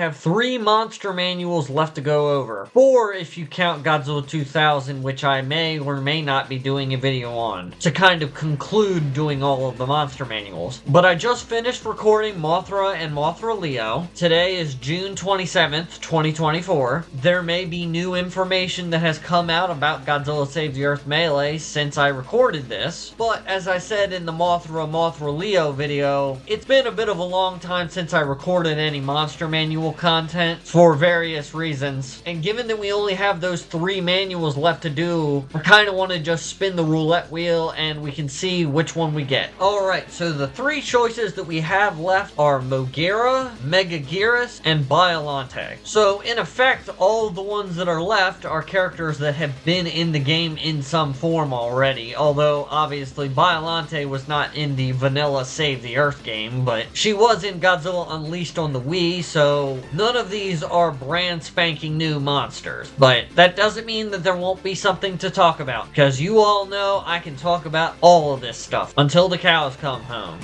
have 3 monster manuals left to go over. 4 if you count Godzilla 2000, which I may or may not be doing a video on, to kind of conclude doing all of the monster manuals. But I just finished recording Mothra and Mothra Leo. Today is June 27th, 2024. There may be new information that has come out about Godzilla Save the Earth Melee since I recorded this, but as I said in the Mothra Leo video, it's been a bit of a long time since I recorded any monster manual content for various reasons, and given that we only have those 3 manuals left to do, I kind of want to just spin the roulette wheel and we can see which one we get. Alright, so the 3 choices that we have left are Mogira, Megaguirus, and Biollante. So in effect, all the ones that are left are characters that have been in the game in some form already, although obviously Biollante was not in the vanilla Save the Earth game, but she was in Godzilla Unleashed on the Wii, so none of these are brand spanking new monsters. But that doesn't mean that there won't be something to talk about, because you all know I can talk about all of this stuff until the cows come home.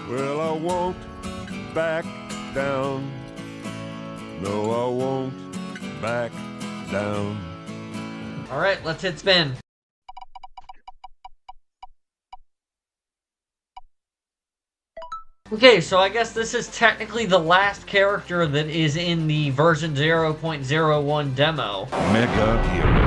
Well, I won't back down. No, I won't back down. Alright, let's hit spin. Okay, so I guess this is technically the last character that is in the version 0.01 demo. Megaguirus.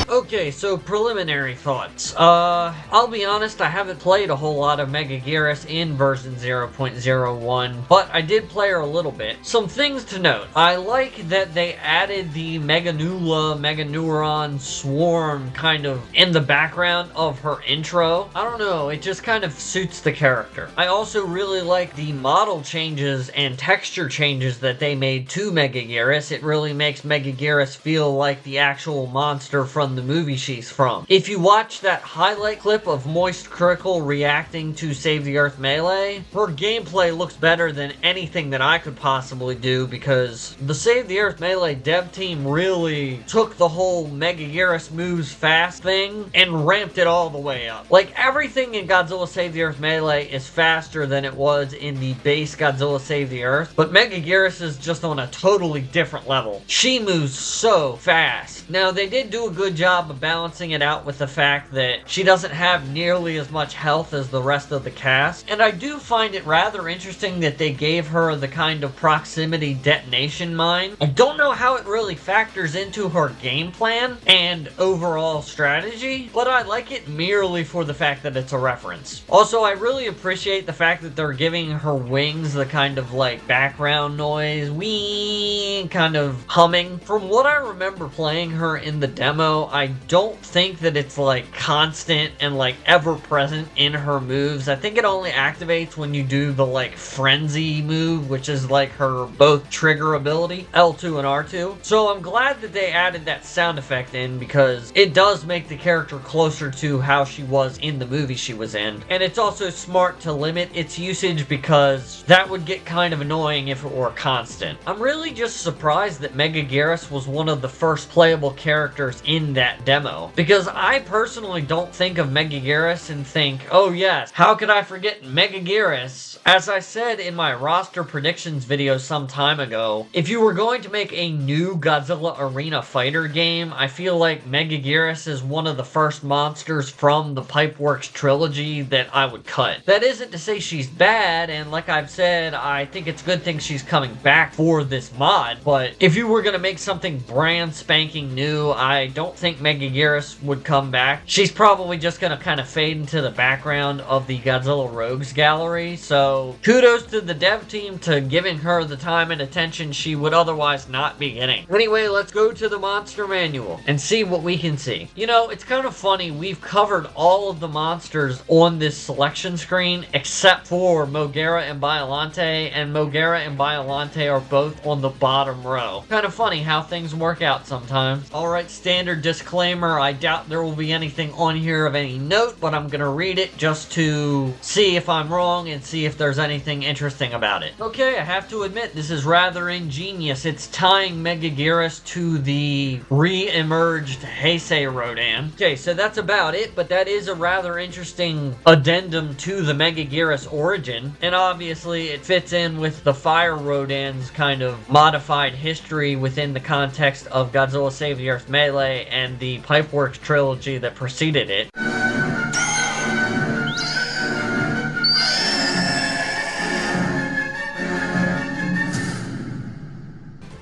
Okay, so preliminary thoughts. I'll be honest, I haven't played a whole lot of Megaguirus in version 0.01, but I did play her a little bit. Some things to note. I like that they added the Meganeuron swarm kind of in the background of her intro. I don't know, it just kind of suits the character. I also really like the model changes and texture changes that they made to Megaguirus. It really makes Megaguirus feel like the actual monster from the movie she's from. If you watch that highlight clip of Moist Critical reacting to Save the Earth Melee, her gameplay looks better than anything that I could possibly do, because the Save the Earth Melee dev team really took the whole Megaguirus moves fast thing and ramped it all the way up. Like, everything in Godzilla Save the Earth Melee is faster than it was in the base Godzilla Save the Earth, but Megaguirus is just on a totally different level. She moves so fast. Now, they did do a good job of balancing it out with the fact that she doesn't have nearly as much health as the rest of the cast, and I do find it rather interesting that they gave her the kind of proximity detonation mine. I don't know how it really factors into her game plan and overall strategy, but I like it merely for the fact that it's a reference. Also, I really appreciate the fact that they're giving her wings the kind of like background noise, wee kind of humming. From what I remember playing her in the demo, I don't think that it's like constant and like ever present in her moves. I think it only activates when you do the like frenzy move, which is like her both trigger ability, L2 and R2. So I'm glad that they added that sound effect in, because it does make the character closer to how she was in the movie she was in. And it's also smart to limit its usage, because that would get kind of annoying if it were constant. I'm really just surprised that Megaguirus was one of the first playable characters in that demo, because I personally don't think of Megaguirus and think, oh yes, how could I forget Megaguirus? As I said in my roster predictions video some time ago, if you were going to make a new Godzilla Arena Fighter game, I feel like Megaguirus is one of the first monsters from the Pipeworks trilogy that I would cut. That isn't to say she's bad, and like I've said, I think it's a good thing she's coming back for this mod, but if you were going to make something brand spanking new, I don't think Megaguirus would come back. She's probably just going to kind of fade into the background of the Godzilla Rogues gallery, so kudos to the dev team to giving her the time and attention she would otherwise not be getting. Anyway, let's go to the monster manual and see what we can see. You know, it's kind of funny, we've covered all of the monsters on this selection screen except for Mogira and Biollante, and Mogira and Biollante are both on the bottom row. Kind of funny how things work out sometimes. Alright, standard disclaimer. disclaimer, I doubt there will be anything on here of any note, but I'm gonna read it just to see if I'm wrong and see if there's anything interesting about it. Okay, I have to admit, this is rather ingenious. It's tying Megaguirus to the re-emerged Heisei Rodan. Okay, so that's about it, but that is a rather interesting addendum to the Megaguirus origin, and obviously it fits in with the Fire Rodan's kind of modified history within the context of Godzilla Save the Earth Melee and the Pipeworks trilogy that preceded it.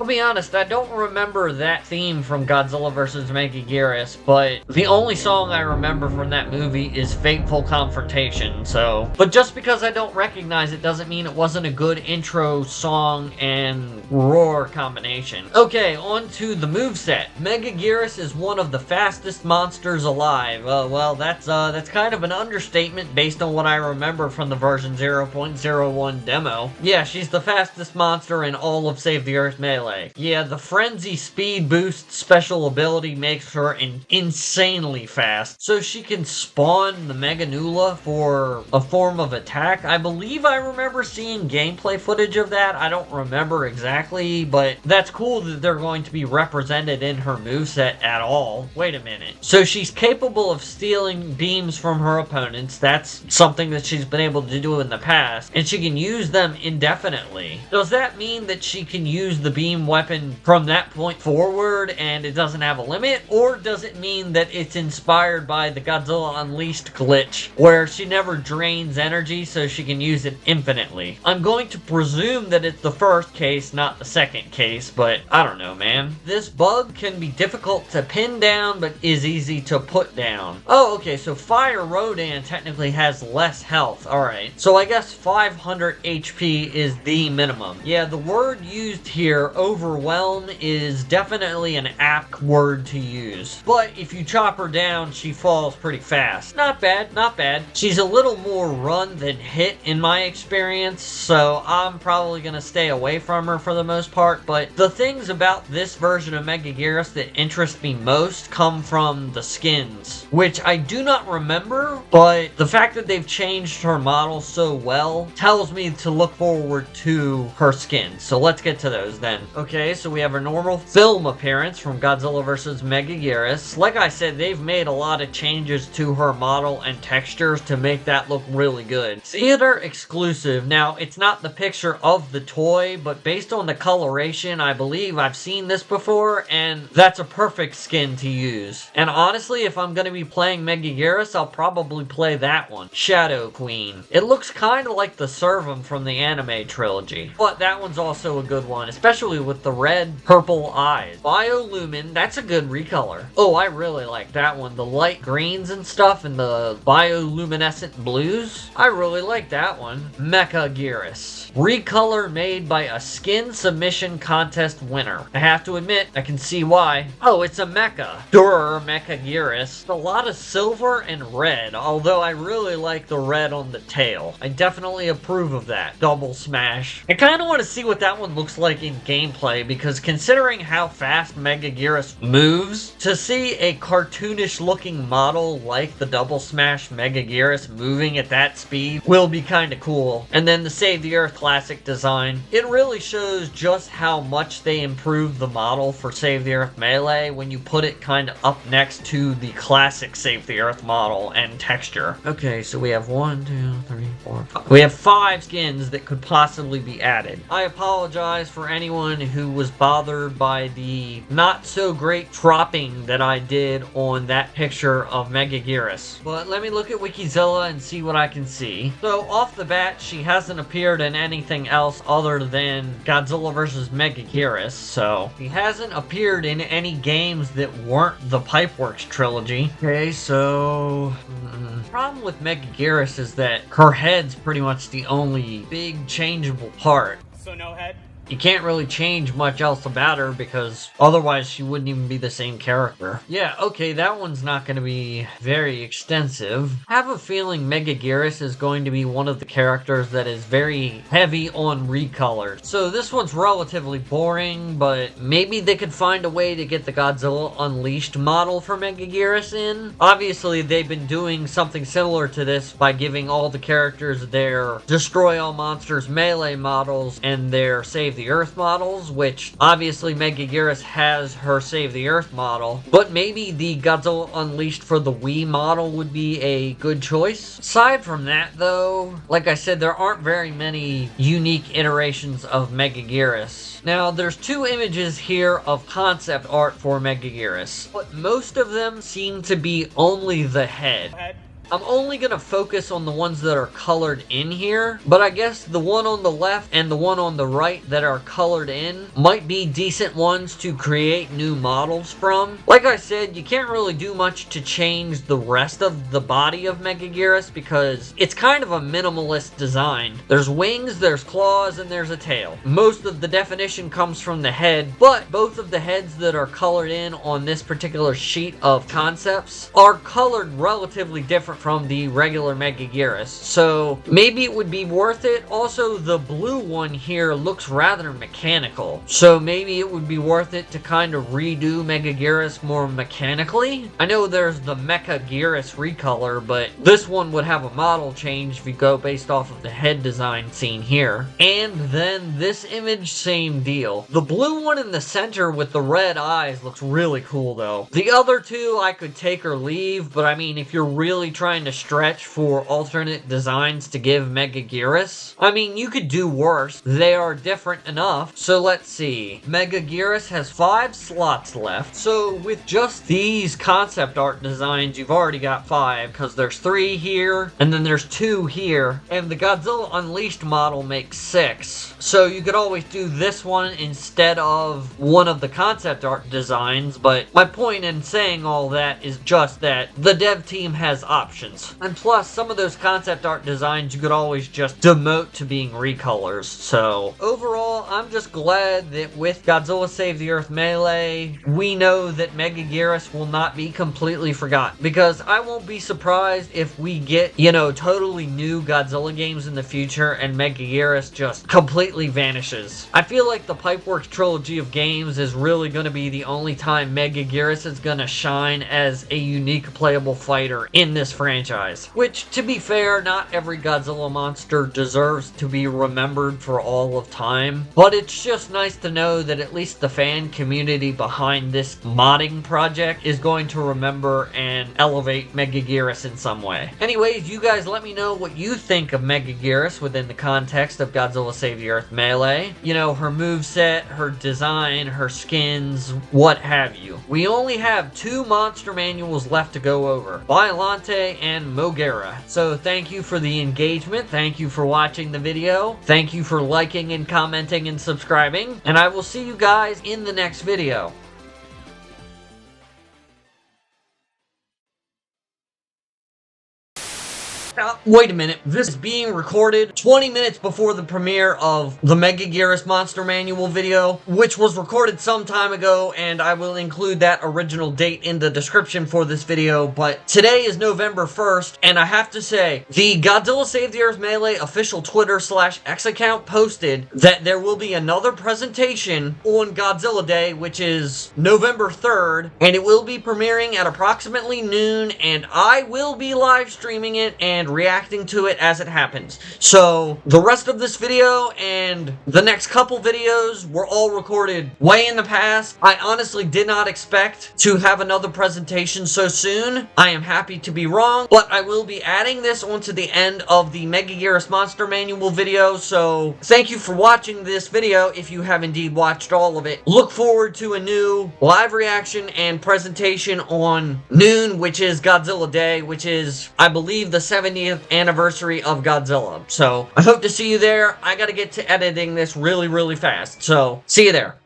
I'll be honest, I don't remember that theme from Godzilla vs. Megaguirus, but the only song I remember from that movie is Fateful Confrontation, so... But just because I don't recognize it doesn't mean it wasn't a good intro song and roar combination. Okay, on to the moveset. Megaguirus is one of the fastest monsters alive. Well, that's kind of an understatement based on what I remember from the version 0.01 demo. Yeah, she's the fastest monster in all of Save the Earth Melee. Yeah, the Frenzy Speed Boost special ability makes her insanely fast, so she can spawn the Meganula for a form of attack. I believe I remember seeing gameplay footage of that. I don't remember exactly, but that's cool that they're going to be represented in her moveset at all. Wait a minute. So she's capable of stealing beams from her opponents. That's something that she's been able to do in the past, and she can use them indefinitely. Does that mean that she can use the beam weapon from that point forward and it doesn't have a limit, or does it mean that it's inspired by the Godzilla Unleashed glitch where she never drains energy so she can use it infinitely? I'm going to presume that it's the first case, not the second case, but I don't know, man. This bug can be difficult to pin down but is easy to put down. Oh, okay, so Fire Rodan technically has less health. Alright, so I guess 500 HP is the minimum. Yeah, the word used here, overwhelm, is definitely an apt word to use. But if you chop her down, she falls pretty fast. Not bad, not bad. She's a little more run than hit in my experience, so I'm probably gonna stay away from her for the most part, but the things about this version of Megaguirus that interest me most come from the skins, which I do not remember, but the fact that they've changed her model so well tells me to look forward to her skins. So let's get to those then. Okay, so we have a normal film appearance from Godzilla vs. Megaguirus. Like I said, they've made a lot of changes to her model and textures to make that look really good. Theater exclusive. Now, it's not the picture of the toy, but based on the coloration, I believe I've seen this before, and that's a perfect skin to use. And honestly, if I'm going to be playing Megaguirus, I'll probably play that one. Shadow Queen. It looks kind of like the Servum from the anime trilogy, but that one's also a good one, especially with the red purple eyes. Biolumin, that's a good recolor. Oh, I really like that one. The light greens and stuff and the bioluminescent blues. I really like that one. Megaguirus. Recolor made by a skin submission contest winner. I have to admit, I can see why. Oh, it's a mecha. Megaguirus. A lot of silver and red, although I really like the red on the tail. I definitely approve of that. Double smash. I kind of want to see what that one looks like in gameplay, because considering how fast Megaguirus moves, to see a cartoonish looking model like the Double Smash Megaguirus moving at that speed will be kind of cool. And then the Save the Earth classic design. It really shows just how much they improved the model for Save the Earth Melee when you put it kind of up next to the classic Save the Earth model and texture. Okay, so we have 1, 2, 3, 4, 5. We have 5 skins that could possibly be added. I apologize for anyone who was bothered by the not so great cropping that I did on that picture of Megaguirus. But let me look at Wikizilla and see what I can see. So off the bat, she hasn't appeared in anything else other than Godzilla vs. Megaguirus, so she hasn't appeared in any games that weren't the Pipeworks trilogy. Okay, so the problem with Megaguirus is that her head's pretty much the only big changeable part. So no head? You can't really change much else about her because otherwise she wouldn't even be the same character. Yeah, okay, that one's not going to be very extensive. I have a feeling Megaguirus is going to be one of the characters that is very heavy on recolors. So this one's relatively boring, but maybe they could find a way to get the Godzilla Unleashed model for Megaguirus in. Obviously, they've been doing something similar to this by giving all the characters their Destroy All Monsters melee models and their Save the Earth models, which obviously Megaguirus has her Save the Earth model, but maybe the Godzilla Unleashed for the Wii model would be a good choice. Aside from that though, like I said, there aren't very many unique iterations of Megaguirus. Now, there's two images here of concept art for Megaguirus, but most of them seem to be only the head. I'm only going to focus on the ones that are colored in here, but I guess the one on the left and the one on the right that are colored in might be decent ones to create new models from. Like I said, you can't really do much to change the rest of the body of Megaguirus because it's kind of a minimalist design. There's wings, there's claws, and there's a tail. Most of the definition comes from the head, but both of the heads that are colored in on this particular sheet of concepts are colored relatively different from the regular Megaguirus, so maybe it would be worth it. Also, the blue one here looks rather mechanical, so maybe it would be worth it to kind of redo Megaguirus more mechanically. I know there's the Megaguirus recolor, but this one would have a model change if you go based off of the head design seen here. And then this image, same deal. The blue one in the center with the red eyes looks really cool though. The other two I could take or leave, but I mean, if you're really trying to stretch for alternate designs to give Megaguirus, I mean, you could do worse. They are different enough. So let's see. Megaguirus has 5 slots left. So with just these concept art designs, you've already got 5 because there's 3 here and then there's 2 here. And the Godzilla Unleashed model makes 6. So you could always do this one instead of one of the concept art designs. But my point in saying all that is just that the dev team has options. And plus, some of those concept art designs you could always just demote to being recolors. So, overall, I'm just glad that with Godzilla Save the Earth Melee, we know that Megaguirus will not be completely forgotten. Because I won't be surprised if we get, totally new Godzilla games in the future and Megaguirus just completely vanishes. I feel like the Pipeworks trilogy of games is really going to be the only time Megaguirus is going to shine as a unique playable fighter in this franchise. Which, to be fair, not every Godzilla monster deserves to be remembered for all of time, but it's just nice to know that at least the fan community behind this modding project is going to remember and elevate Megaguirus in some way. Anyways, you guys let me know what you think of Megaguirus within the context of Godzilla Save the Earth Melee. Her moveset, her design, her skins, what have you. We only have 2 monster manuals left to go over. Biollante and Megaguirus. So thank you for the engagement. Thank you for watching the video. Thank you for liking and commenting and subscribing. And I will see you guys in the next video. Wait a minute, this is being recorded 20 minutes before the premiere of the Megaguirus Monster Manual video, which was recorded some time ago, and I will include that original date in the description for this video, but today is November 1st, and I have to say, the Godzilla Save the Earth Melee official Twitter/X account posted that there will be another presentation on Godzilla Day, which is November 3rd, and it will be premiering at approximately noon, and I will be live streaming it and reacting to it as it happens. So the rest of this video and the next couple videos were all recorded way in the past. I honestly did not expect to have another presentation so soon. I am happy to be wrong, but I will be adding this onto the end of the Megaguirus Monster Manual video. So thank you for watching this video if you have indeed watched all of it. Look forward to a new live reaction and presentation on noon, which is Godzilla Day, which is, I believe, the 70th anniversary of Godzilla. So I hope to see you there. I gotta get to editing this really, really fast. So see you there.